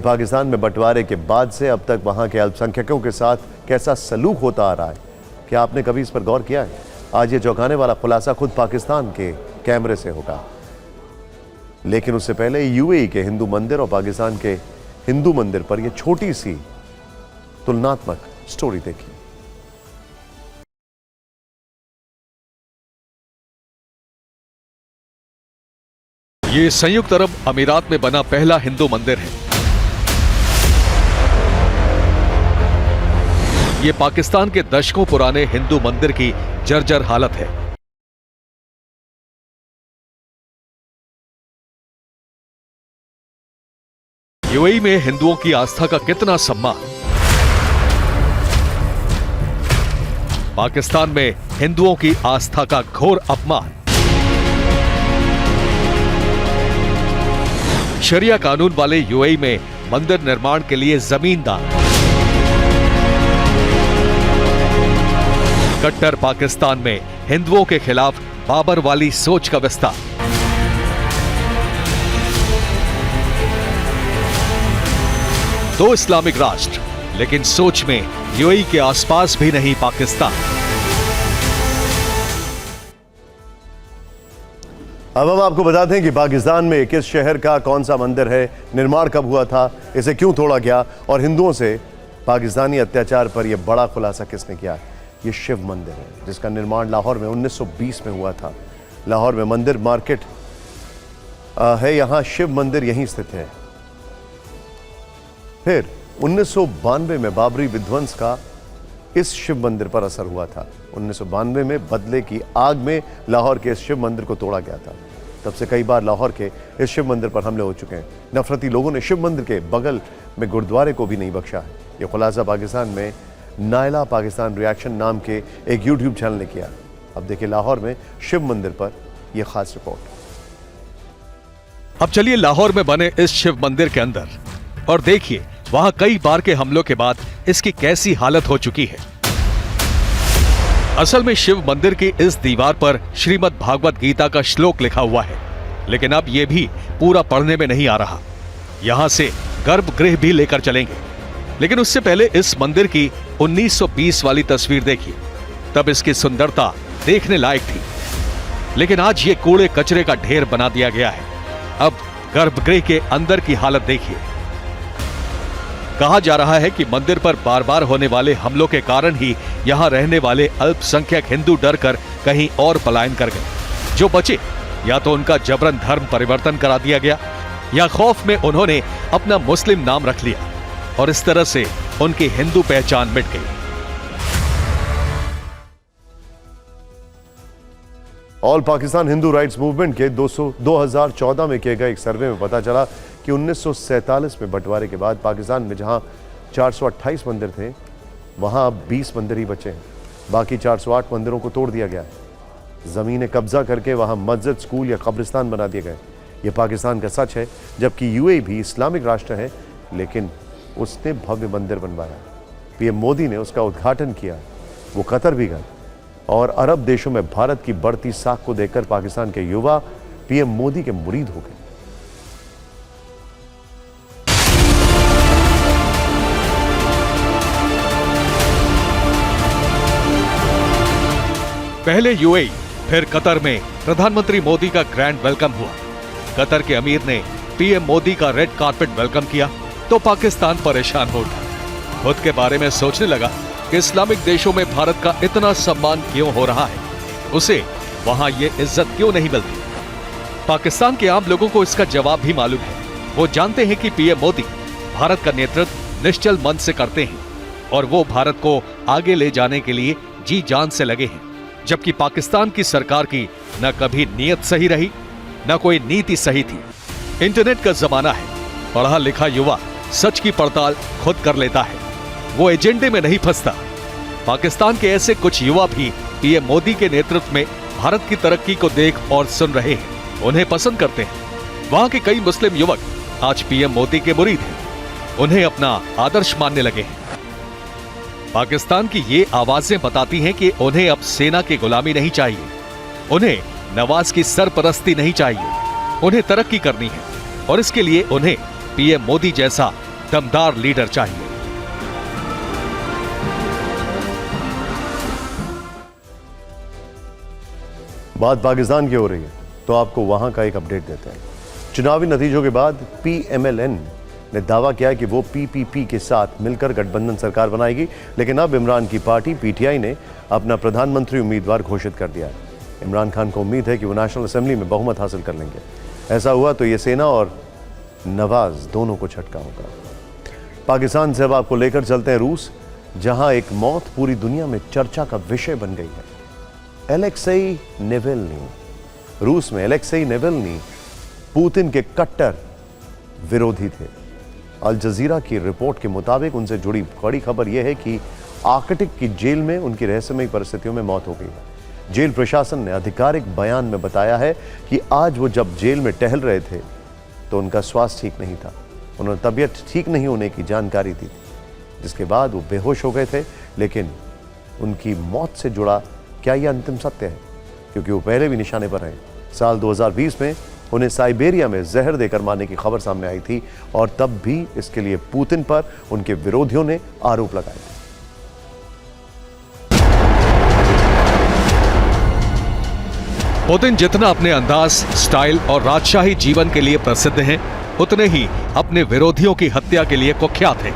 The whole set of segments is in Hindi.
पाकिस्तान में बंटवारे के बाद से अब तक वहां के अल्पसंख्यकों के साथ कैसा सलूक होता आ रहा है, क्या आपने कभी इस पर गौर किया है? आज ये चौंकाने वाला खुलासा खुद पाकिस्तान के कैमरे से होगा। लेकिन उससे पहले यूएई के हिंदू मंदिर और पाकिस्तान के हिंदू मंदिर पर यह छोटी सी तुलनात्मक स्टोरी देखिए। ये संयुक्त अरब अमीरात में बना पहला हिंदू मंदिर है। ये पाकिस्तान के दशकों पुराने हिंदू मंदिर की जर्जर हालत है। यूएई में हिंदुओं की आस्था का कितना सम्मान, पाकिस्तान में हिंदुओं की आस्था का घोर अपमान। शरिया कानून वाले यूएई में मंदिर निर्माण के लिए जमीन दान। कट्टर पाकिस्तान में हिंदुओं के खिलाफ बाबर वाली सोच का विस्तार। दो इस्लामिक राष्ट्र, लेकिन सोच में यूएई के आसपास भी नहीं पाकिस्तान। अब हम आपको बता दें कि पाकिस्तान में किस शहर का कौन सा मंदिर है, निर्माण कब हुआ था, इसे क्यों तोड़ा गया और हिंदुओं से पाकिस्तानी अत्याचार पर यह बड़ा खुलासा किसने किया है। यह शिव मंदिर है जिसका निर्माण लाहौर में 1920 में हुआ था। लाहौर में मंदिर मार्केट है, यहां शिव मंदिर यहीं स्थित है। फिर 1992 में बाबरी विध्वंस का इस शिव मंदिर पर असर हुआ था। 1992 में बदले की आग में लाहौर के इस शिव मंदिर को तोड़ा गया था। तब से कई बार लाहौर के इस शिव मंदिर पर हमले हो चुके हैं। नफरती लोगों ने शिव मंदिर के बगल में गुरुद्वारे को भी नहीं बख्शा है। यह खुलासा पाकिस्तान में नायला पाकिस्तान रिएक्शन नाम के एक यूट्यूब चैनल ने किया। अब देखिए लाहौर में शिव मंदिर पर यह खास रिपोर्ट। अब चलिए लाहौर में बने इस शिव मंदिर के अंदर और देखिए वहां कई बार के हमलों के बाद इसकी कैसी हालत हो चुकी है। असल में शिव मंदिर की इस दीवार पर श्रीमद् भागवत गीता का श्लोक लिखा हुआ है, लेकिन अब यह भी पूरा पढ़ने में नहीं आ रहा। यहां से गर्भगृह भी लेकर चलेंगे, लेकिन उससे पहले इस मंदिर की 1920 वाली तस्वीर देखिए। तब इसकी सुंदरता देखने लायक थी, लेकिन आज ये कूड़े कचरे का ढेर बना दिया गया है। अब गर्भगृह के अंदर की हालत देखिए। कहा जा रहा है कि मंदिर पर बार बार होने वाले हमलों के कारण ही यहां रहने वाले अल्पसंख्यक हिंदू डरकर कहीं और पलायन कर गए। जो बचे या तो उनका जबरन धर्म परिवर्तन करा दिया गया या खौफ में उन्होंने अपना मुस्लिम नाम रख लिया और इस तरह से उनकी हिंदू पहचान मिट गई। All Pakistan Hindu rights movement के 2014 में किए गए एक सर्वे में पता चला कि 1947 में बंटवारे के बाद पाकिस्तान में जहां 428 मंदिर थे, वहां अब 20 मंदिर ही बचे हैं। बाकी 408 मंदिरों को तोड़ दिया गया है। ज़मीनें कब्जा करके वहां मस्जिद, स्कूल या कब्रिस्तान बना दिए गए। यह पाकिस्तान का सच है, जबकि यूएई भी इस्लामिक राष्ट्र है, लेकिन उसने भव्य मंदिर बनवाया। पीएम मोदी ने उसका उद्घाटन किया। वो कतर भी गए और अरब देशों में भारत की बढ़ती साख को देखकर पाकिस्तान के युवा पीएम मोदी के मुरीद हो गए। पहले यूएई, फिर कतर में प्रधानमंत्री मोदी का ग्रैंड वेलकम हुआ। कतर के अमीर ने पीएम मोदी का रेड कारपेट वेलकम किया तो पाकिस्तान परेशान हो उठा। खुद के बारे में सोचने लगा कि इस्लामिक देशों में भारत का इतना सम्मान क्यों हो रहा है, उसे वहां ये इज्जत क्यों नहीं मिलती। पाकिस्तान के आम लोगों को इसका जवाब भी मालूम है। वो जानते हैं कि पीएम मोदी भारत का नेतृत्व निश्चल मन से करते हैं और वो भारत को आगे ले जाने के लिए जी जान से लगे हैं। जबकि पाकिस्तान की सरकार की न कभी नीयत सही रही, न कोई नीति सही थी। इंटरनेट का जमाना है, पढ़ा लिखा युवा सच की पड़ताल खुद कर लेता है, वो एजेंडे में नहीं फंसता। पाकिस्तान के ऐसे कुछ युवा भी पीएम मोदी के नेतृत्व में भारत की तरक्की को देख और सुन रहे हैं, उन्हें पसंद करते हैं। वहां के कई मुस्लिम युवक आज पीएम मोदी के मुरीद हैं, उन्हें अपना आदर्श मानने लगे हैं। पाकिस्तान की ये आवाजें बताती हैं कि उन्हें अब सेना की गुलामी नहीं चाहिए, उन्हें नवाज की सरपरस्ती नहीं चाहिए, उन्हें तरक्की करनी है और इसके लिए उन्हें पीएम मोदी जैसा दमदार लीडर चाहिए। बात पाकिस्तान की हो रही है तो आपको वहां का एक अपडेट देते हैं। चुनावी नतीजों के बाद PMLN ने दावा किया कि वो PPP के साथ मिलकर गठबंधन सरकार बनाएगी, लेकिन अब इमरान की पार्टी PTI ने अपना प्रधानमंत्री उम्मीदवार घोषित कर दिया है। इमरान खान को उम्मीद है कि वो नेशनल असेंबली में बहुमत हासिल कर लेंगे। ऐसा हुआ तो ये सेना और नवाज दोनों को झटका होगा। पाकिस्तान से अब आपको लेकर चलते हैं रूस, जहां एक मौत पूरी दुनिया में चर्चा का विषय बन गई है। एलेक्सेई नेवेल्नी। रूस में एलेक्सेई नेवेल्नी पुतिन के कट्टर विरोधी थे। अल जजीरा की रिपोर्ट के मुताबिक उनसे जुड़ी बड़ी खबर यह है कि आर्कटिक की जेल में उनकी रहस्यमयी परिस्थितियों में मौत हो गई है। जेल प्रशासन ने आधिकारिक बयान में बताया है कि आज वो जब जेल में टहल रहे थे तो उनका स्वास्थ्य ठीक नहीं था। उन्होंने तबीयत ठीक नहीं होने की जानकारी दी थी, जिसके बाद वो बेहोश हो गए थे। लेकिन उनकी मौत से जुड़ा क्या यह अंतिम सत्य है? क्योंकि वो पहले भी निशाने पर रहे। साल 2020 में उन्हें साइबेरिया में जहर देकर मारने की खबर सामने आई थी और तब भी इसके लिए पुतिन पर उनके विरोधियों ने आरोप लगाए थे। पुतिन जितना अपने अंदाज, स्टाइल और राजशाही जीवन के लिए प्रसिद्ध हैं, उतने ही अपने विरोधियों की हत्या के लिए कुख्यात हैं।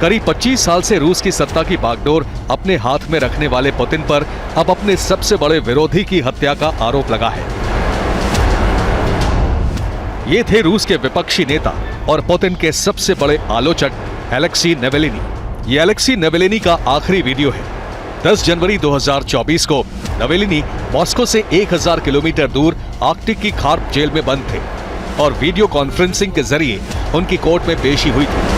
करीब 25 साल से रूस की सत्ता की बागडोर अपने हाथ में रखने वाले पुतिन पर अब अपने सबसे बड़े विरोधी की हत्या का आरोप लगा है। ये थे रूस के विपक्षी नेता और पुतिन के सबसे बड़े आलोचक एलेक्सी नेवेलिनी। ये एलेक्सी नेवेलिनी का आखिरी वीडियो है। 10 जनवरी 2024 को नेवेलिनी मॉस्को से 1000 किलोमीटर दूर आर्कटिक की खार्प जेल में बंद थे और वीडियो कॉन्फ्रेंसिंग के जरिए उनकी कोर्ट में पेशी हुई थी।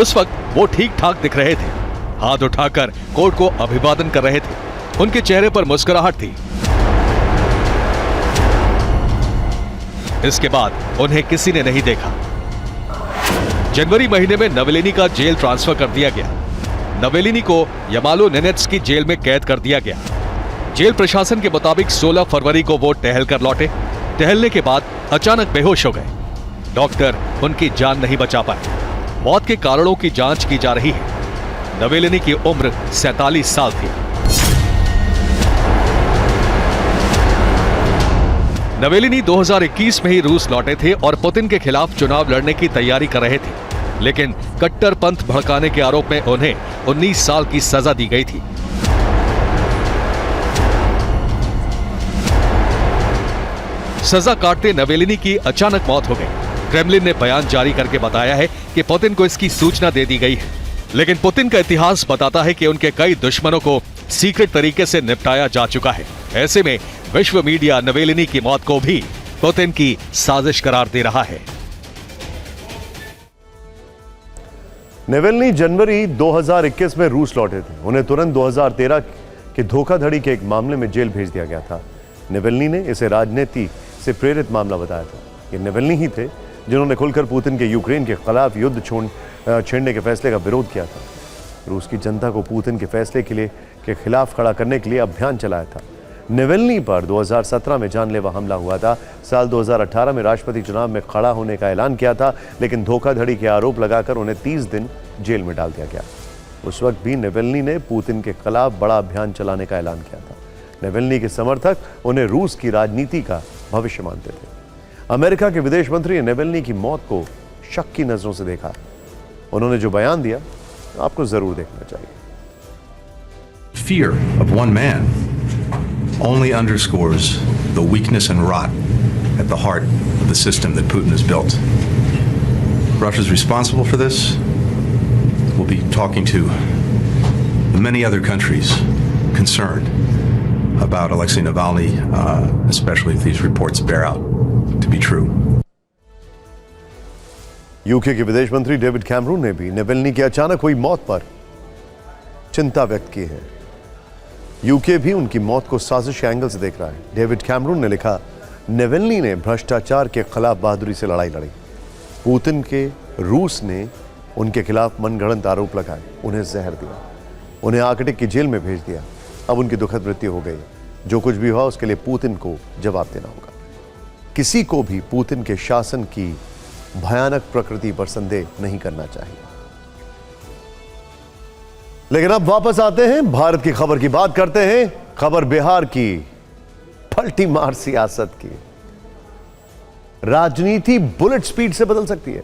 उस वक्त वो ठीक ठाक दिख रहे थे, हाथ उठाकर कोर्ट को अभिवादन कर रहे थे। उनके चेहरे पर मुस्कुराहट थी। इसके बाद उन्हें किसी ने नहीं देखा। जनवरी महीने में नेवेलिनी का जेल ट्रांसफर कर दिया गया। नेवेलिनी को यमालो नेनेट्स की जेल में कैद कर दिया गया। जेल प्रशासन के मुताबिक 16 फरवरी को वो टहल कर लौटे। टहलने के बाद अचानक बेहोश हो गए। डॉक्टर उनकी जान नहीं बचा पाए। मौत के कारणों की जांच की जा रही है। नेवेलिनी की उम्र 47 साल थी। नेवेलिनी 2021 में ही रूस लौटे थे और पुतिन के खिलाफ चुनाव लड़ने की तैयारी कर रहे थे, लेकिन कट्टरपंथ भड़काने के आरोप में उन्हें 19 साल की सजा दी गई थी। सजा काटते नेवेलिनी की अचानक मौत हो गई। क्रेमलिन ने बयान जारी करके बताया है कि पुतिन को इसकी सूचना दे दी गई है, लेकिन पुतिन का इतिहास बताता है कि उनके कई दुश्मनों को सीक्रेट तरीके से निपटाया जा चुका है। ऐसे में विश्व मीडिया नेवेलिनी की मौत को भी पुतिन की साजिश करार दे रहा है। नेवेल्नी जनवरी 2021 में रूस लौटे थे। उन्हें तुरंत 2013 के धोखाधड़ी के एक मामले में जेल भेज दिया गया था। नेवेल्नी ने इसे राजनीति से प्रेरित मामला बताया था। ये नेवेल्नी ही थे जिन्होंने खुलकर पुतिन के यूक्रेन के खिलाफ युद्ध छेड़ने के फैसले का विरोध किया था। रूस की जनता को पुतिन के फैसले के खिलाफ खड़ा करने के लिए अभियान चलाया था। नेवेल्नी पर 2017 में जानलेवा हमला हुआ था। साल 2018 में राष्ट्रपति चुनाव में खड़ा होने का ऐलान किया था, लेकिन धोखाधड़ी के आरोप लगाकर उन्हें 30 दिन जेल में डाल दिया गया। उस वक्त भी नेवेल्नी ने पुतिन के खिलाफ बड़ा अभियान चलाने का ऐलान किया था। नेवेल्नी के समर्थक उन्हें रूस की राजनीति का भविष्य मानते थे। अमेरिका के विदेश मंत्री ने नेवेल्नी की मौत को शक की नजरों से देखा। उन्होंने जो बयान दिया आपको जरूर देखना चाहिए। Fear of one man only underscores the weakness and rot at the heart of the system that Putin has built. Russia's responsible for this. We'll be talking to the many other countries concerned about Alexei Navalny, especially if these reports bear out to be true. UK के विदेश मंत्री डेविड कैमरून ने भी नेवेल्नी की अचानक हुई मौत पर चिंता व्यक्त की है। यूके भी उनकी मौत को साजिश के एंगल से देख रहा है। डेविड कैमरून ने लिखा, नेवेल्नी ने भ्रष्टाचार के खिलाफ बहादुरी से लड़ाई लड़ी। पुतिन के रूस ने उनके खिलाफ मनगढ़ंत आरोप लगाए, उन्हें जहर दिया, उन्हें आर्कटिक की जेल में भेज दिया। अब उनकी दुखद मृत्यु हो गई। जो कुछ भी हुआ उसके लिए पुतिन को जवाब देना होगा। किसी को भी पुतिन के शासन की भयानक प्रकृति पर संदेह नहीं करना चाहिए। लेकिन अब वापस आते हैं, भारत की खबर की बात करते हैं। खबर बिहार की, पलटी मार सियासत की। राजनीति बुलेट स्पीड से बदल सकती है।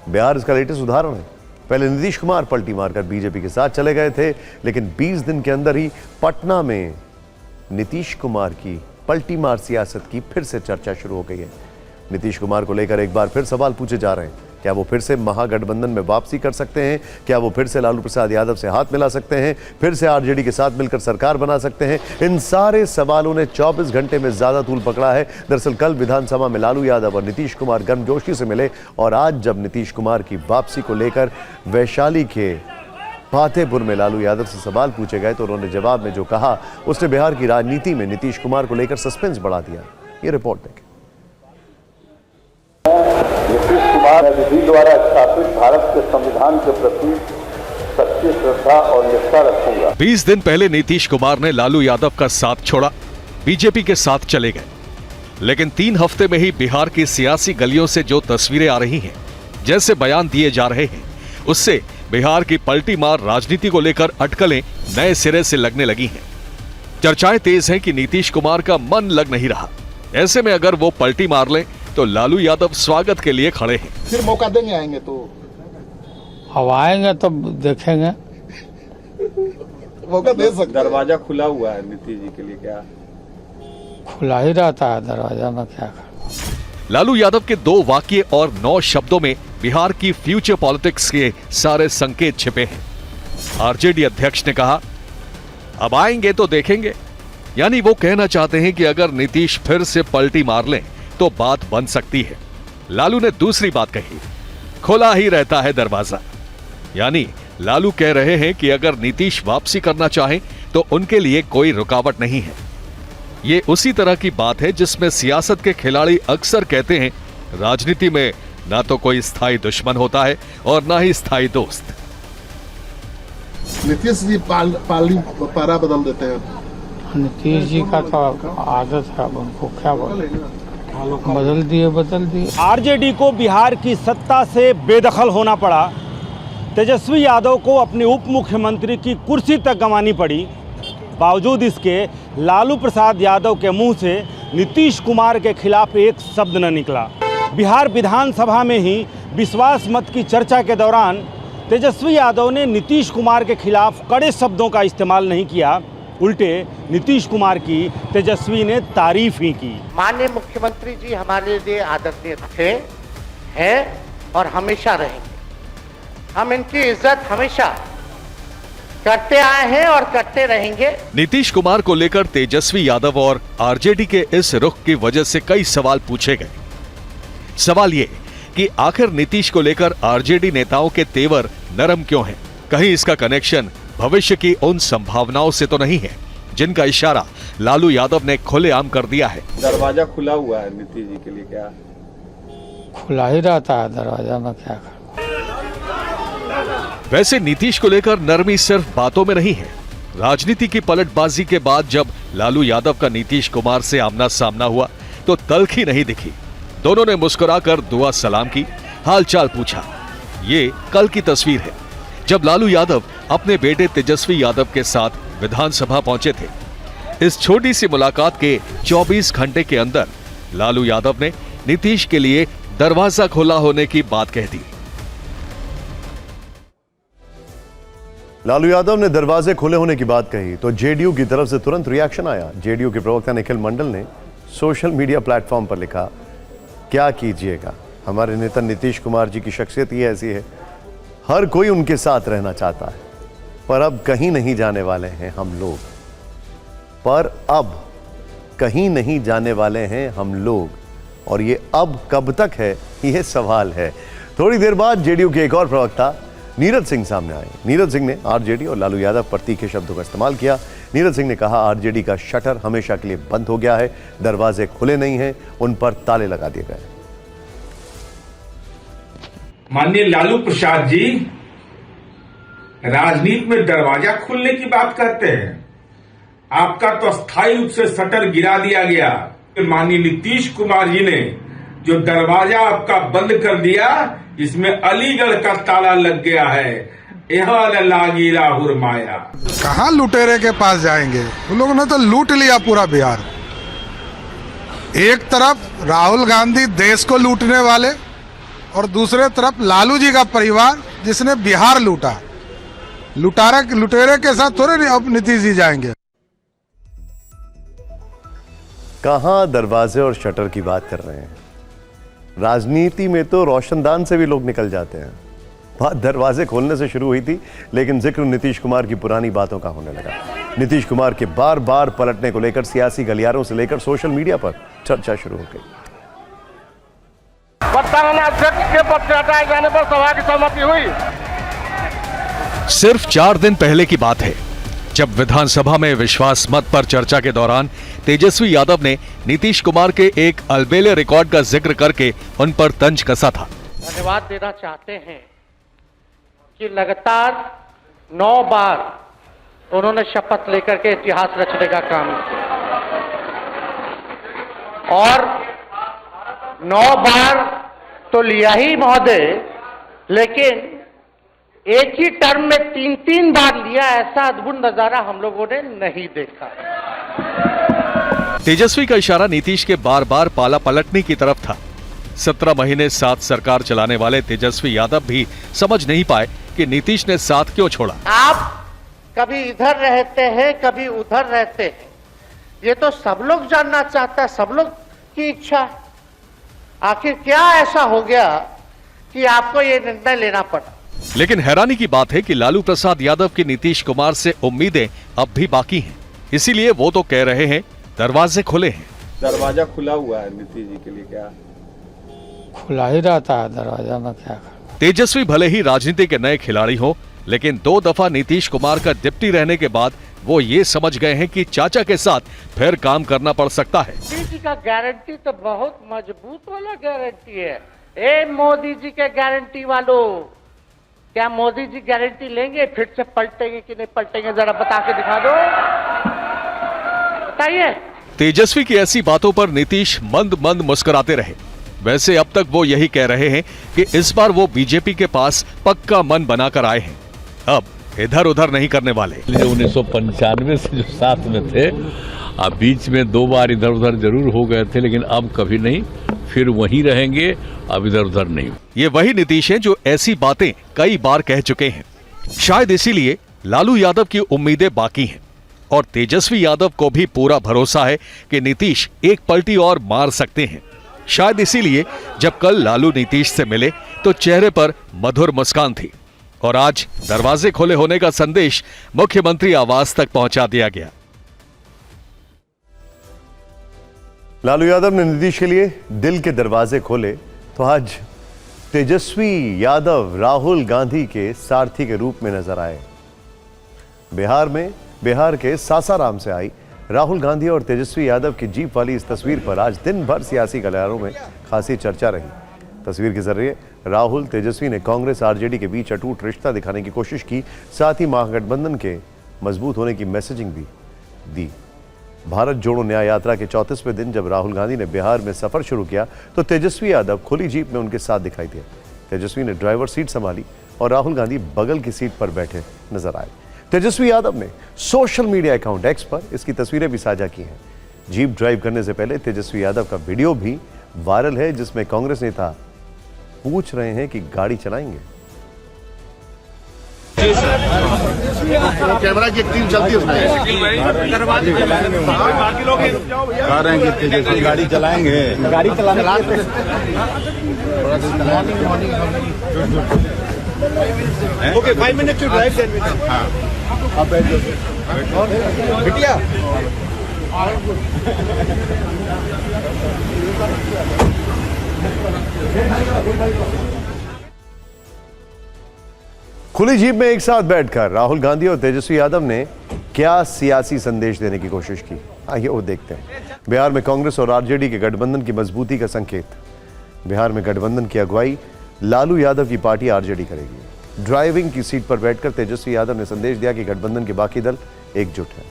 बिहार इसका लेटेस्ट उदाहरण है। पहले नीतीश कुमार पलटी मारकर बीजेपी के साथ चले गए थे, लेकिन 20 दिन के अंदर ही पटना में नीतीश कुमार की पलटी मार सियासत की फिर से चर्चा शुरू हो गई है। नीतीश कुमार को लेकर एक बार फिर सवाल पूछे जा रहे हैं। क्या वो फिर से महागठबंधन में वापसी कर सकते हैं? क्या वो फिर से लालू प्रसाद यादव से हाथ मिला सकते हैं? फिर से आरजेडी के साथ मिलकर सरकार बना सकते हैं? इन सारे सवालों ने 24 घंटे में ज्यादा तूल पकड़ा है। दरअसल कल विधानसभा में लालू यादव और नीतीश कुमार गर्मजोशी से मिले, और आज जब नीतीश कुमार की वापसी को लेकर वैशाली के फतेहपुर में लालू यादव से सवाल पूछे गए, तो उन्होंने जवाब में जो कहा उसने बिहार की राजनीति में नीतीश कुमार को लेकर सस्पेंस बढ़ा दिया। ये रिपोर्ट देखें। नीतीश कुमार विधि द्वारा स्थापित भारत के संविधान के प्रति सच्ची श्रद्धा और निष्ठा रखूंगा। 20 दिन पहले नीतीश कुमार ने लालू यादव का साथ छोड़ा, बीजेपी के साथ चले गए। लेकिन 3 हफ्ते में ही बिहार की सियासी गलियों से जो तस्वीरें आ रही हैं, जैसे बयान दिए जा रहे हैं, उससे बिहार की पलटी मार राजनीति को लेकर अटकलें नए सिरे से लगने लगी हैं। चर्चाएं तेज हैं कि नीतीश कुमार का मन लग नहीं रहा। ऐसे में अगर वो पलटी मार लें तो लालू यादव स्वागत के लिए खड़े हैं। फिर मौका देंगे, आएंगे तो अब आएंगे तो देखेंगे, मौका दे सकते। दरवाजा खुला हुआ है नीतीश जी के लिए, क्या खुला ही रहता है दरवाजा में, क्या कर। लालू यादव के 2 वाक्य और 9 शब्दों में बिहार की फ्यूचर पॉलिटिक्स के सारे संकेत छिपे हैं। आरजेडी अध्यक्ष ने कहा, अब आएंगे तो देखेंगे, यानी वो कहना चाहते हैं कि अगर नीतीश फिर से पलटी मार लें तो बात बन सकती है। लालू ने दूसरी बात कही, खुला ही रहता है दरवाजा, यानी लालू कह रहे हैं कि अगर नीतीश वापसी करना चाहें तो उनके लिए कोई रुकावट नहीं है। ये उसी तरह की बात है जिसमें सियासत के खिलाड़ी अक्सर कहते हैं, राजनीति में ना तो कोई स्थायी दुश्मन होता है और ना ही स्थायी दोस्त। नीतीश जी पारा बदल देते हैं। नीतीश जी का तो आदत है, उनको क्या बोले, बदल दिए। आरजेडी को बिहार की सत्ता से बेदखल होना पड़ा। तेजस्वी यादव को अपनी उप मुख्यमंत्री की कुर्सी तक गंवानी पड़ी। बावजूद इसके लालू प्रसाद यादव के मुंह से नीतीश कुमार के खिलाफ एक शब्द न निकला। बिहार विधानसभा में ही विश्वास मत की चर्चा के दौरान तेजस्वी यादव ने नीतीश कुमार के खिलाफ कड़े शब्दों का इस्तेमाल नहीं किया, उल्टे नीतीश कुमार की तेजस्वी ने तारीफ ही की। माननीय मुख्यमंत्री जी हमारे लिए आदरणीय थे, हैं और हमेशा रहेंगे। हम इनकी इज्जत हमेशा करते आए हैं और करते रहेंगे। नीतीश कुमार को लेकर तेजस्वी यादव और आरजेडी के इस रुख की वजह से कई सवाल पूछे गए। सवाल ये कि आखिर नीतीश को लेकर आरजेडी नेताओं के तेवर नरम क्यों हैं? कहीं इसका कनेक्शन भविष्य की उन संभावनाओं से तो नहीं है जिनका इशारा लालू यादव ने खुलेआम कर दिया है। दरवाजा खुला हुआ है नीतीश जी के लिए, क्या खुला ही रहता है दरवाजा में, क्या कर। वैसे नीतीश को लेकर नरमी सिर्फ बातों में नहीं है। राजनीति की पलटबाजी के बाद जब लालू यादव का नीतीश कुमार से आमना सामना हुआ तो तल्खी नहीं दिखी। दोनों ने मुस्कुराकर दुआ सलाम की, हालचाल पूछा। ये कल की तस्वीर है जब लालू यादव अपने बेटे तेजस्वी यादव के साथ विधानसभा पहुंचे थे। इस छोटी सी मुलाकात के 24 घंटे के अंदर लालू यादव ने नीतीश के लिए दरवाजा खुला होने की बात कह दी। लालू यादव ने दरवाजे खुले होने की बात कही तो जेडीयू की तरफ से तुरंत रिएक्शन आया। जेडीयू के प्रवक्ता निखिल मंडल ने सोशल मीडिया प्लेटफॉर्म पर लिखा, क्या कीजिएगा, हमारे नेता नीतीश कुमार जी की शख्सियत ही ऐसी है, हर कोई उनके साथ रहना चाहता है, पर अब कहीं नहीं जाने वाले हैं हम लोग, पर अब कहीं नहीं जाने वाले हैं हम लोग, और ये अब कब तक है ये सवाल है। थोड़ी देर बाद जेडीयू के एक और प्रवक्ता नीरज सिंह सामने आए। नीरज सिंह ने आरजेडी और लालू यादव पर तीखे शब्दों का इस्तेमाल किया। नीरज सिंह ने कहा, आरजेडी का शटर हमेशा के लिए बंद हो गया है, दरवाजे खुले नहीं हैं, उन पर ताले लगा दिए गए। माननीय लालू प्रसाद जी राजनीति में दरवाजा खुलने की बात करते हैं। आपका तो अस्थायी रूप से शटर गिरा दिया गया। माननीय नीतीश कुमार जी ने जो दरवाजा आपका बंद कर दिया, इसमें अलीगढ़ का ताला लग गया है। यहाँ लागी राहुल माया। कहाँ लुटेरे के पास जाएंगे? उन लोगों ने तो लूट लिया पूरा बिहार। एक तरफ राहुल गांधी देश को लूटने वाले और दूसरे तरफ लालू जी का परिवार जिसने बिहार लूटा। लुटेरे के साथ थोड़े अब नीतीश जी जाएंगे। कहां दरवाजे और शटर की बात कर रहे हैं? राजनीति में तो रोशनदान से भी लोग निकल जाते हैं। बात दरवाजे खोलने से शुरू हुई थी, लेकिन जिक्र नीतीश कुमार की पुरानी बातों का होने लगा। नीतीश कुमार के बार बार पलटने को लेकर सियासी गलियारों से लेकर सोशल मीडिया पर चर्चा शुरू हो गई। अध्यक्ष के पद से हटाए जाने पर सभा की सहमति हुई। सिर्फ 4 दिन पहले की बात है जब विधानसभा में विश्वास मत पर चर्चा के दौरान तेजस्वी यादव ने नीतीश कुमार के एक अलबेले रिकॉर्ड का जिक्र करके उन पर तंज कसा था। धन्यवाद देना चाहते हैं कि लगातार 9 बार उन्होंने शपथ लेकर के इतिहास रचने का काम किया और 9 बार तो लिया ही महोदय, लेकिन एक ही टर्म में 3-3 बार लिया, ऐसा अद्भुत नजारा हम लोगों ने नहीं देखा। तेजस्वी का इशारा नीतीश के बार बार पाला पलटने की तरफ था। 17 महीने साथ सरकार चलाने वाले तेजस्वी यादव भी समझ नहीं पाए कि नीतीश ने साथ क्यों छोड़ा। आप कभी इधर रहते हैं, कभी उधर रहते हैं, ये तो सब लोग जानना चाहता है, सब लोग की इच्छा। आखिर क्या ऐसा हो गया कि आपको ये निर्णय लेना पड़ा? लेकिन हैरानी की बात है कि लालू प्रसाद यादव की नीतीश कुमार से उम्मीदें अब भी बाकी हैं। इसीलिए वो तो कह रहे हैं दरवाजे खुले हैं। दरवाजा खुला हुआ है नीतीश जी के लिए। क्या खुला ही रहता है दरवाजा में, क्या कर। तेजस्वी भले ही राजनीति के नए खिलाड़ी हो, लेकिन 2 दफा नीतीश कुमार का डिप्टी रहने के बाद वो ये समझ गए हैं कि चाचा के साथ फिर काम करना पड़ सकता है। मोदी जी का गारंटी तो बहुत मजबूत वाला गारंटी है। ए मोदी जी के गारंटी वालों, क्या मोदी जी गारंटी लेंगे फिर से पलटेंगे कि नहीं पलटेंगे? जरा बता के दिखा दो, बताइए। तेजस्वी की ऐसी बातों पर नीतीश मंद मंद मुस्कुराते रहे। वैसे अब तक वो यही कह रहे हैं कि इस बार वो बीजेपी के पास पक्का मन बनाकर आए हैं, अब इधर उधर नहीं करने वाले। 1995 से जो साथ में थे, अब बीच में 2 बार इधर उधर जरूर हो गए थे, लेकिन अब कभी नहीं, फिर वहीं रहेंगे, अब इधर उधर नहीं। ये वही नीतीश हैं जो ऐसी बातें कई बार कह चुके हैं। शायद इसीलिए लालू यादव की उम्मीदें बाकी हैं और तेजस्वी यादव को भी पूरा भरोसा है कि नीतीश एक पलटी और मार सकते हैं। शायद इसीलिए जब कल लालू नीतीश से मिले तो चेहरे पर मधुर मुस्कान थी और आज दरवाजे खुले होने का संदेश मुख्यमंत्री आवास तक पहुंचा दिया गया। लालू यादव ने नीतीश के लिए दिल के दरवाजे खोले तो आज तेजस्वी यादव राहुल गांधी के सारथी के रूप में नजर आए। बिहार के सासाराम से आई राहुल गांधी और तेजस्वी यादव की जीप वाली इस तस्वीर पर आज दिन भर सियासी गलियारों में खासी चर्चा रही। तस्वीर के जरिए राहुल तेजस्वी ने कांग्रेस आरजेडी के बीच अटूट रिश्ता दिखाने की कोशिश की, साथ ही महागठबंधन के मजबूत होने की मैसेजिंग भी दी। भारत जोड़ो न्याय यात्रा के 34वें दिन जब राहुल गांधी ने बिहार में सफर शुरू किया तो तेजस्वी यादव खुली जीप में उनके साथ दिखाई दिए। तेजस्वी ने ड्राइवर सीट संभाली और राहुल गांधी बगल की सीट पर बैठे नजर आए। तेजस्वी यादव ने सोशल मीडिया अकाउंट एक्स पर इसकी तस्वीरें भी साझा की हैं। जीप ड्राइव करने से पहले तेजस्वी यादव का वीडियो भी वायरल है, जिसमें कांग्रेस नेता पूछ रहे हैं कि गाड़ी चलाएंगे। कैमरा की एक टीम चलती है उसमें। बाकी लोग कह रहे हैं कि तेजस्वी गाड़ी चलाएंगे। गाड़ी चलाने ओके 5 मिनट टू ड्राइव। हाँ आप बैठ जाओ बिटिया। खुली जीप में एक साथ बैठकर राहुल गांधी और तेजस्वी यादव ने क्या सियासी संदेश देने की कोशिश की, आइए वो देखते हैं। बिहार में कांग्रेस और आरजेडी के गठबंधन की मजबूती का संकेत। बिहार में गठबंधन की अगुवाई लालू यादव की पार्टी आरजेडी करेगी। ड्राइविंग की सीट पर बैठकर तेजस्वी यादव ने संदेश दिया कि गठबंधन के बाकी दल एकजुट हैं।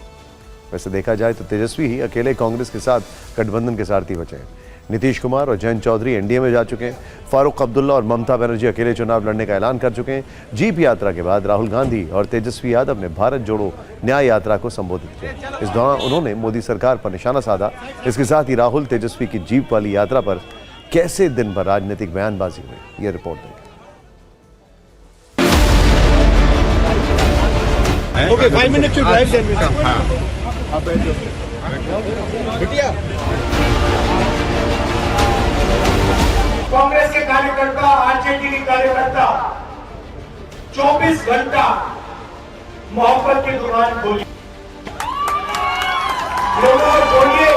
वैसे देखा जाए तो तेजस्वी ही अकेले कांग्रेस के साथ गठबंधन के सारथी बचे हैं। नीतीश कुमार और जयंत चौधरी एनडीए में जा चुके हैं। फारूक अब्दुल्ला और ममता बनर्जी अकेले चुनाव लड़ने का ऐलान कर चुके हैं। जीप यात्रा के बाद राहुल गांधी और तेजस्वी यादव ने भारत जोड़ो न्याय यात्रा को संबोधित किया। इस दौरान उन्होंने मोदी सरकार पर निशाना साधा। इसके साथ ही राहुल तेजस्वी की जीप वाली यात्रा पर कैसे दिन भर राजनीतिक बयानबाजी हुई, ये रिपोर्ट देखें। Okay, 5 minutes to drive, then we come. आप बैठ जाओ। बिटिया। कांग्रेस के कार्यकर्ता, आरजेडी के कार्यकर्ता 24 घंटा मोहब्बत की दुकान खोली। लोगों को बोलिए,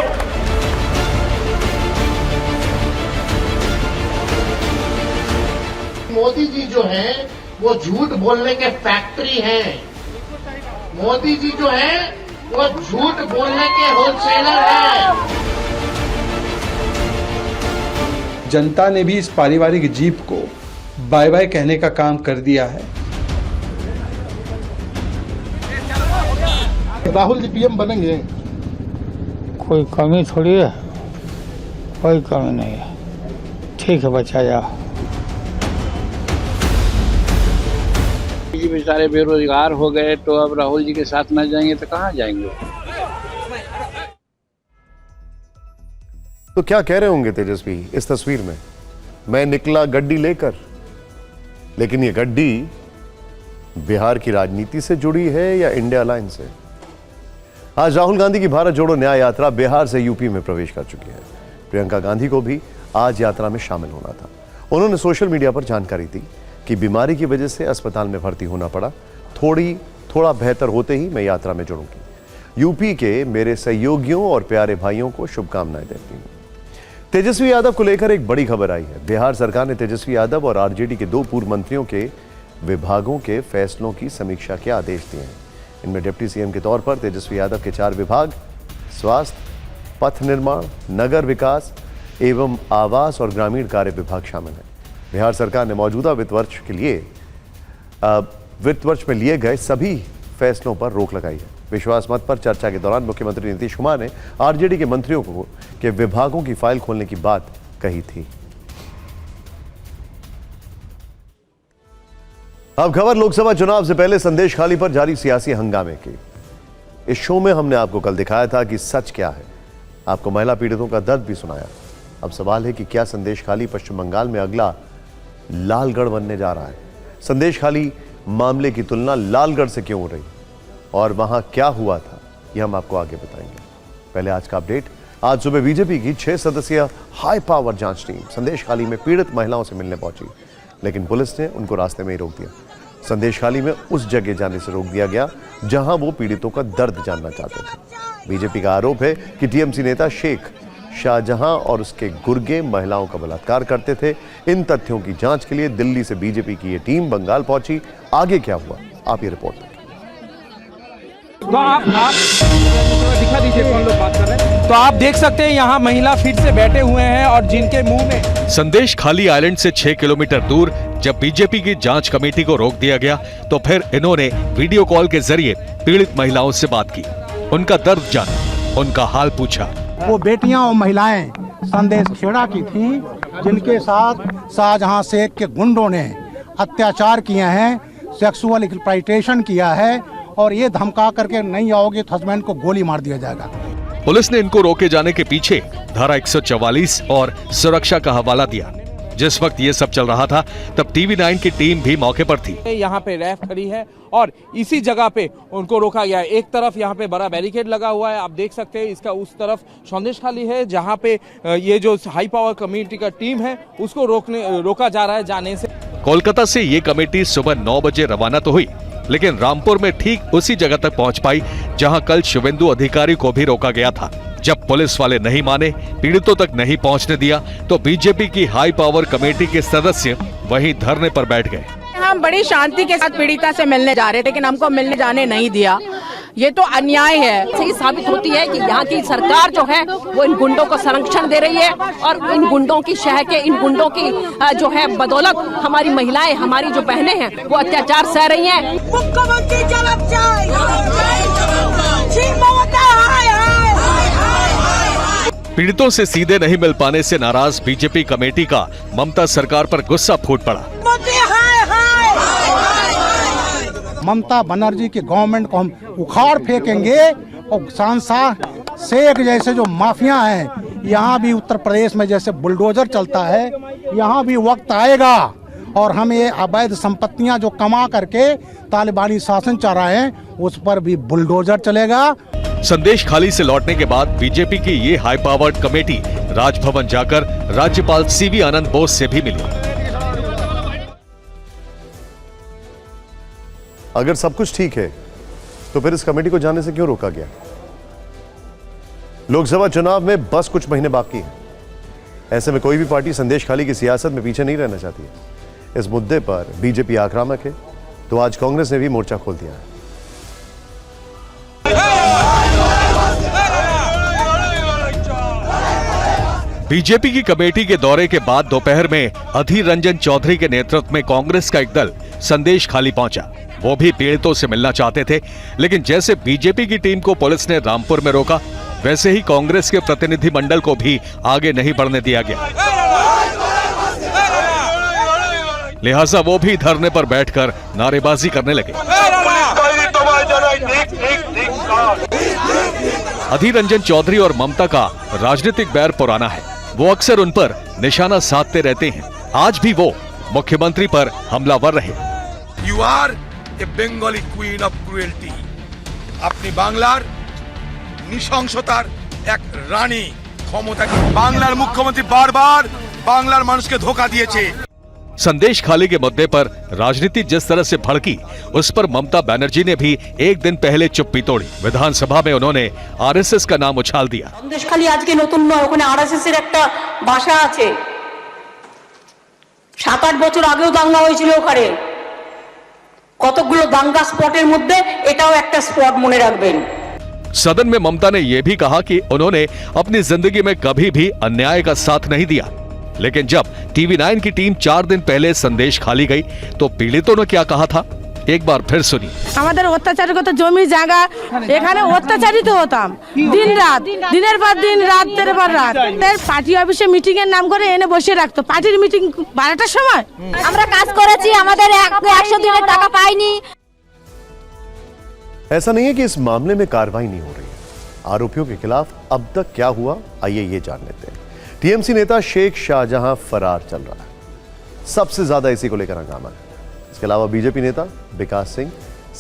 मोदी जी जो हैं वो झूठ बोलने के फैक्ट्री हैं। मोदी जी जो है वो झूठ बोलने के होलसेलर हैं। जनता ने भी इस पारिवारिक जीप को बाय बाय कहने का काम कर दिया है। राहुल जी पीएम बनेंगे? कोई कमी थोड़ी है, कोई कमी नहीं है। ठीक है, बचा जाओ। जी बेचारे बेरोजगार हो गए, तो अब राहुल जी के साथ न जाएंगे तो कहाँ जाएंगे? तो क्या कह रहे होंगे तेजस्वी इस तस्वीर में? मैं निकला गड्डी लेकर, लेकिन ये गड्डी बिहार की राजनीति से जुड़ी है या इंडिया अलायंस से? आज राहुल गांधी की भारत जोड़ो न्याय यात्रा बिहार से यूपी में प्रवेश कर चुकी है। प्रियंका गांधी को भी आज यात्रा में शामिल होना था। उन्होंने सोशल मीडिया पर जानकारी दी कि बीमारी की वजह से अस्पताल में भर्ती होना पड़ा। थोड़ा बेहतर होते ही मैं यात्रा में जुड़ूंगी। यूपी के मेरे सहयोगियों और प्यारे भाइयों को शुभकामनाएं देती हूं। तेजस्वी यादव को लेकर एक बड़ी खबर आई है। बिहार सरकार ने तेजस्वी यादव और आरजेडी के 2 पूर्व मंत्रियों के विभागों के फैसलों की समीक्षा के आदेश दिए हैं। इनमें डिप्टी सीएम के तौर पर तेजस्वी यादव के 4 विभाग स्वास्थ्य, पथ निर्माण, नगर विकास एवं आवास और ग्रामीण कार्य विभाग शामिल है। बिहार सरकार ने मौजूदा वित्त वर्ष में लिए गए सभी फैसलों पर रोक लगाई है। विश्वास मत पर चर्चा के दौरान मुख्यमंत्री नीतीश कुमार ने आरजेडी के मंत्रियों को के विभागों की फाइल खोलने की बात कही थी। अब खबर लोकसभा चुनाव से पहले संदेश खाली पर जारी सियासी हंगामे की। इस शो में हमने आपको कल दिखाया था कि सच क्या है, आपको महिला पीड़ितों का दर्द भी सुनाया। अब सवाल है कि क्या संदेश खाली पश्चिम बंगाल में अगला लालगढ़ बनने जा रहा है? संदेश खाली मामले की तुलना लालगढ़ से क्यों हो रही और वहां क्या हुआ था, यह हम आपको आगे बताएंगे। पहले आज का अपडेट। आज सुबह बीजेपी की 6 सदस्यीय हाई पावर जांच टीम संदेश खाली में पीड़ित महिलाओं से मिलने पहुंची, लेकिन पुलिस ने उनको रास्ते में ही रोक दिया। संदेश खाली में उस जगह जाने से रोक दिया गया जहां वो पीड़ितों का दर्द जानना चाहते थे। बीजेपी का आरोप है कि टीएमसी नेता शेख शाहजहां और उसके गुर्गे महिलाओं का बलात्कार करते थे। इन तथ्यों की जांच के लिए दिल्ली से बीजेपी की ये टीम बंगाल पहुंची। आगे क्या हुआ, आप ये रिपोर्ट देखें। तो आप दिखा दीजिए कौन लोग बात कर रहे हैं। तो आप देख सकते हैं यहाँ महिला फिर से बैठे हुए हैं और जिनके मुंह में संदेश खाली आइलैंड से 6 किलोमीटर दूर जब बीजेपी की जांच कमेटी को रोक दिया गया तो फिर इन्होंने वीडियो कॉल के जरिए पीड़ित महिलाओं से बात की, उनका दर्द जाना, उनका हाल पूछा। वो बेटियां और महिलाएं संदेश खेड़ा की थीं, जिनके साथ शाहजहां शेख के गुंडों ने अत्याचार किए हैं, सेक्सुअल एक्सप्लॉयटेशन किया है और ये धमका करके नहीं आओगे तो हस्बैंड को गोली मार दिया जाएगा। पुलिस ने इनको रोके जाने के पीछे धारा 144 और सुरक्षा का हवाला दिया। जिस वक्त ये सब चल रहा था तब टीवी 9 की टीम भी मौके पर थी। यहाँ पे रैफ खड़ी है और इसी जगह पे उनको रोका गया है। एक तरफ यहाँ पे बड़ा बैरिकेड लगा हुआ है, आप देख सकते हैं। इसका उस तरफ संदेश खाली है जहाँ पे ये जो हाई पावर कम्युनिटी का टीम है उसको रोका जा रहा है जाने से। कोलकाता से ये कमेटी सुबह 9 बजे रवाना तो हुई, लेकिन रामपुर में ठीक उसी जगह तक पहुंच पाई जहां कल शुभेंदु अधिकारी को भी रोका गया था। जब पुलिस वाले नहीं माने, पीड़ितों तक नहीं पहुंचने दिया, तो बीजेपी की हाई पावर कमेटी के सदस्य वहीं धरने पर बैठ गए। हम बड़ी शांति के साथ पीड़िता से मिलने जा रहे थे, लेकिन हमको मिलने जाने नहीं दिया। ये तो अन्याय है। सही साबित होती है कि यहाँ की सरकार जो है वो इन गुंडों को संरक्षण दे रही है और इन गुंडों की शह के, इन गुंडों की जो है बदौलत हमारी महिलाएं, हमारी जो बहनें हैं वो अत्याचार सह रही हैं। मुख्यमंत्री पीड़ितों से सीधे नहीं मिल पाने से नाराज बीजेपी कमेटी का ममता सरकार पर गुस्सा फूट पड़ा। ममता बनर्जी की गवर्नमेंट को हम उखाड़ फेंकेंगे और सांसद शेख जैसे जो माफिया हैं, यहाँ भी उत्तर प्रदेश में जैसे बुलडोजर चलता है, यहाँ भी वक्त आएगा और हम ये अवैध संपत्तियां जो कमा करके तालिबानी शासन चला रहे हैं उस पर भी बुलडोजर चलेगा। संदेश खाली से लौटने के बाद बीजेपी की ये हाई पावर्ड कमेटी राजभवन जाकर राज्यपाल सीवी आनंद बोस से भी मिली। अगर सब कुछ ठीक है तो फिर इस कमेटी को जाने से क्यों रोका गया? लोकसभा चुनाव में बस कुछ महीने बाकी हैं। ऐसे में कोई भी पार्टी संदेश खाली की सियासत में पीछे नहीं रहना चाहती है। इस मुद्दे पर बीजेपी आक्रामक है तो आज कांग्रेस ने भी मोर्चा खोल दिया है। बीजेपी की कमेटी के दौरे के बाद दोपहर में अधीर रंजन चौधरी के नेतृत्व में कांग्रेस का एक दल संदेश खाली पहुंचा। वो भी पीड़ितों से मिलना चाहते थे, लेकिन जैसे बीजेपी की टीम को पुलिस ने रामपुर में रोका, वैसे ही कांग्रेस के प्रतिनिधि मंडल को भी आगे नहीं बढ़ने दिया गया। लिहाजा वो भी धरने पर बैठकर नारेबाजी करने लगे। अधीर रंजन चौधरी और ममता का राजनीतिक बैर पुराना है। वो अक्सर उन पर निशाना साधते रहते हैं। आज भी वो मुख्यमंत्री पर हमलावर रहे। You are a Bengali queen of cruelty. আপনি বাংলার নৃশংসতার এক রানী ক্ষমতা। বাংলার মুখ্যমন্ত্রী বারবার বাংলার মানুষকে ধোঁকা দিয়েছে। संदेश खाली के मुद्दे पर राजनीति जिस तरह से भड़की, उस पर ममता बनर्जी ने भी एक दिन पहले चुप्पी तोड़ी। विधानसभा में उन्होंने आरएसएस का नाम उछाल दिया। संदेश खाली आज के नतून नয়, ওখানে আরএসএস এর একটা ভাষা আছে। 7-8 বছর আগেও দাঙ্গা হয়েছিল ওখানে। কতগুলো দাঙ্গা স্পটের মধ্যে এটাও একটা স্পট মনে রাখবেন। सदन में ममता ने यह भी कहा कि उन्होंने अपनी जिंदगी में कभी भी अन्याय का साथ नहीं दिया। लेकिन जब टीवी 9 की टीम 4 दिन पहले संदेश खाली गई तो पीड़ितों ने क्या कहा था, एक बार फिर सुनिए। আমাদের অত্যাচারগত জমি জায়গা এখানে অত্যাচারিত হতাম দিন রাত, দিনের পর দিন, রাতের পর রাত। পার্টি অফিসে মিটিং এর নাম করে এনে বসে রাখতো। পার্টির মিটিং 12টার সময়। আমরা কাজ করেছি, আমাদের 100 দিনের টাকা পাইনি। ऐसा नहीं है कि इस मामले में कार्रवाई नहीं हो रही है। आरोपियों के खिलाफ अब तक क्या हुआ, आइए ये जान लेते हैं। टीएमसी नेता शेख शाहजहां फरार चल रहा है। सबसे ज्यादा इसी को लेकर हंगामा है। इसके अलावा बीजेपी नेता विकास सिंह,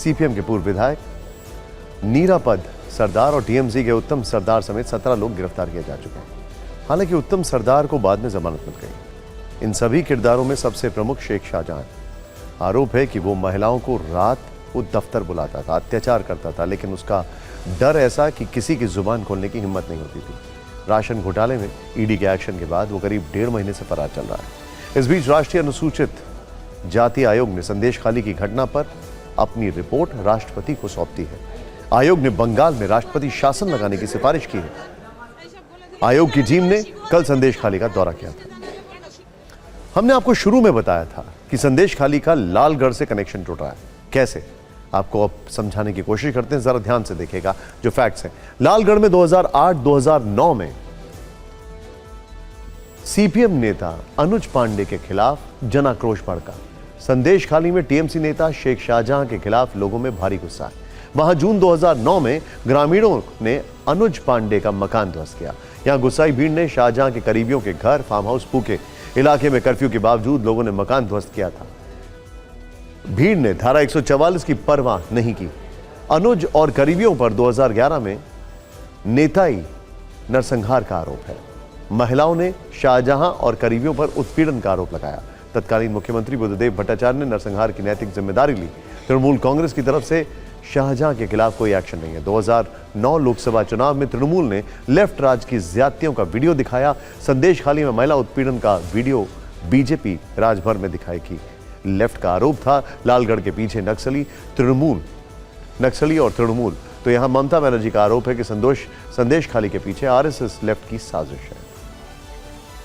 सीपीएम के पूर्व विधायक नीरापद सरदार और टीएमसी के उत्तम सरदार समेत 17 लोग गिरफ्तार किए जा चुके हैं। हालांकि उत्तम सरदार को बाद में जमानत मिल गई। इन सभी किरदारों में सबसे प्रमुख शेख शाहजहां है। आरोप है कि वो महिलाओं को रात को दफ्तर बुलाता था, अत्याचार करता था, लेकिन उसका डर ऐसा कि किसी की जुबान खोलने की हिम्मत नहीं होती थी। राशन घोटाले में ईडी के एक्शन के बाद वो करीब 1.5 महीने से फरार चल रहा है। इस बीच राष्ट्रीय अनुसूचित जाति आयोग ने संदेश खाली की घटना पर अपनी रिपोर्ट राष्ट्रपति को सौंप दी है। आयोग ने बंगाल में राष्ट्रपति शासन लगाने की सिफारिश की है। आयोग की टीम ने कल संदेश खाली का दौरा किया था। हमने आपको शुरू में बताया था कि संदेश खाली का लालगढ़ से कनेक्शन टूट रहा है। कैसे, आपको अब समझाने की कोशिश करते हैं। जरा ध्यान से देखिएगा जो फैक्ट्स हैं। लालगढ़ में 2008-2009 में सीपीएम नेता अनुज पांडे के खिलाफ जन आक्रोश भड़का। संदेश खाली में टीएमसी नेता शेख शाहजहां के खिलाफ लोगों में भारी गुस्सा है। वहां जून 2009 में ग्रामीणों ने अनुज पांडे का मकान ध्वस्त किया। यहां गुस्साई भीड़ ने शाहजहां के करीबियों के घर, फार्म हाउस फूके। इलाके में कर्फ्यू के बावजूद लोगों ने मकान ध्वस्त किया था। भीड़ ने धारा 144 की परवाह नहीं की। अनुज और करीबियों पर 2011 में नेताई नरसंहार का आरोप है। महिलाओं ने शाहजहां और करीबियों पर उत्पीड़न का आरोप लगाया। तत्कालीन मुख्यमंत्री बुद्धदेव भट्टाचार्य ने नरसंहार की नैतिक जिम्मेदारी ली। तृणमूल कांग्रेस की तरफ से शाहजहां के खिलाफ कोई एक्शन नहीं है। 2009 लोकसभा चुनाव में तृणमूल ने लेफ्ट राज की ज्यादतियों का वीडियो दिखाया। संदेश खाली में महिला उत्पीड़न का वीडियो बीजेपी राजभर में दिखाएगी। लेफ्ट का आरोप था लालगढ़ के पीछे नक्सली और तृणमूल। तो यहां ममता बनर्जी का आरोप है कि संदेश खाली के पीछे आरएसएस लेफ्ट की साजिश है।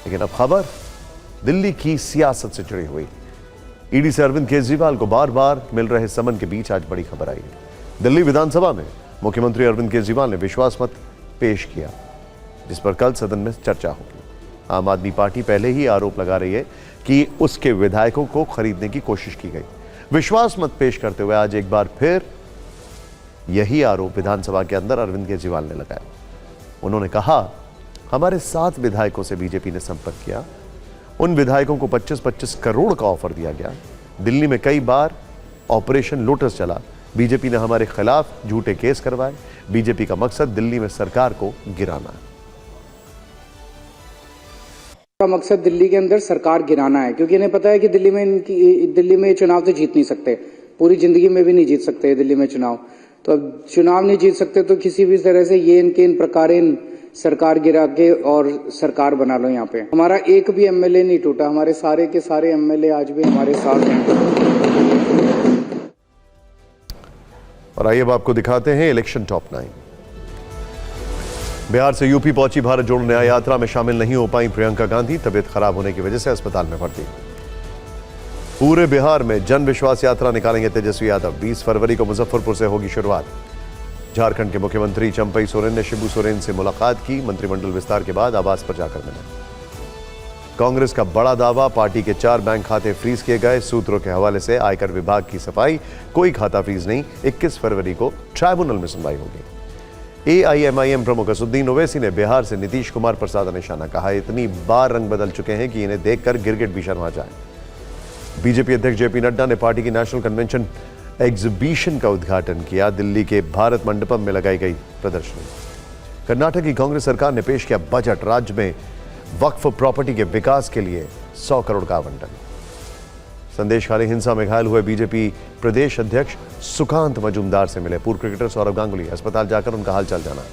लेकिन अब खबर दिल्ली की सियासत से जुड़ी हुई। ईडी से अरविंद केजरीवाल को बार बार मिल रहे समन के बीच आज बड़ी खबर आई है। दिल्ली विधानसभा में मुख्यमंत्री अरविंद केजरीवाल ने विश्वास मत पेश किया। जिस पर कल सदन में चर्चा होगी। आम आदमी पार्टी पहले ही आरोप लगा रही है कि उसके विधायकों को खरीदने की कोशिश की गई। विश्वास मत पेश करते हुए आज एक बार फिर यही आरोप विधानसभा के अंदर अरविंद केजरीवाल ने लगाया। उन्होंने कहा, हमारे 7 विधायकों से बीजेपी ने संपर्क किया, उन विधायकों को 25-25 करोड़ का ऑफर दिया गया। दिल्ली में कई बार ऑपरेशन लोटस चला, बीजेपी ने हमारे खिलाफ झूठे केस करवाए। बीजेपी का मकसद दिल्ली में सरकार को गिराना है। का मकसद दिल्ली के अंदर सरकार गिराना है, क्योंकि इन्हें पता है कि दिल्ली में चुनाव तो जीत नहीं सकते, पूरी जिंदगी में भी नहीं जीत सकते दिल्ली में चुनाव। तो अब चुनाव नहीं जीत सकते तो किसी भी तरह से ये इन प्रकार सरकार गिरा के और सरकार बना लो। यहाँ पे हमारा एक भी एमएलए नहीं टूटा, हमारे सारे के सारे एमएलए आज भी हमारे साथ हैं। और आइए अब आपको दिखाते हैं इलेक्शन टॉप 9। बिहार से यूपी पहुंची भारत जोड़ो न्याय यात्रा में शामिल नहीं हो पाई प्रियंका गांधी, तबीयत खराब होने की वजह से अस्पताल में भर्ती। पूरे बिहार में जन विश्वास यात्रा निकालेंगे तेजस्वी यादव। 20 फरवरी को मुजफ्फरपुर से होगी शुरुआत। झारखंड के मुख्यमंत्री चंपई सोरेन ने शिबू सोरेन से मुलाकात की। मंत्रिमंडल विस्तार के बाद आवास पर जाकर मिले। कांग्रेस का बड़ा दावा, पार्टी के 4 बैंक खाते फ्रीज किए गए। सूत्रों के हवाले से आयकर विभाग की सफाई, कोई खाता फ्रीज नहीं। 21 फरवरी को ट्राइब्यूनल में सुनवाई होगी। एआईएमआईएम प्रमुख असदुद्दीन ओवैसी ने बिहार से नीतीश कुमार पर साधा निशाना। कहा, इतनी बार रंग बदल चुके हैं कि इन्हें देखकर गिरगिट भी शर्मा जाए। बीजेपी अध्यक्ष जेपी नड्डा ने पार्टी की नेशनल कन्वेंशन एग्जीबिशन का उद्घाटन किया। दिल्ली के भारत मंडपम में लगाई गई प्रदर्शनी। कर्नाटक की कांग्रेस सरकार ने पेश किया बजट। राज्य में वक्फ प्रॉपर्टी के विकास के लिए 100 करोड़ का आवंटन। संदेशखाली हिंसा में घायल हुए बीजेपी प्रदेश अध्यक्ष सुकांत मजूमदार से मिले पूर्व क्रिकेटर सौरव गांगुली। अस्पताल जाकर उनका हालचाल जाना।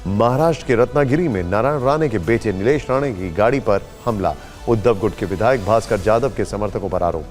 महाराष्ट्र के रत्नागिरी में नारायण राणे के बेटे नीलेश राणे की गाड़ी पर हमला। उद्धव गुट के विधायक भास्कर जाधव के समर्थकों पर आरोप।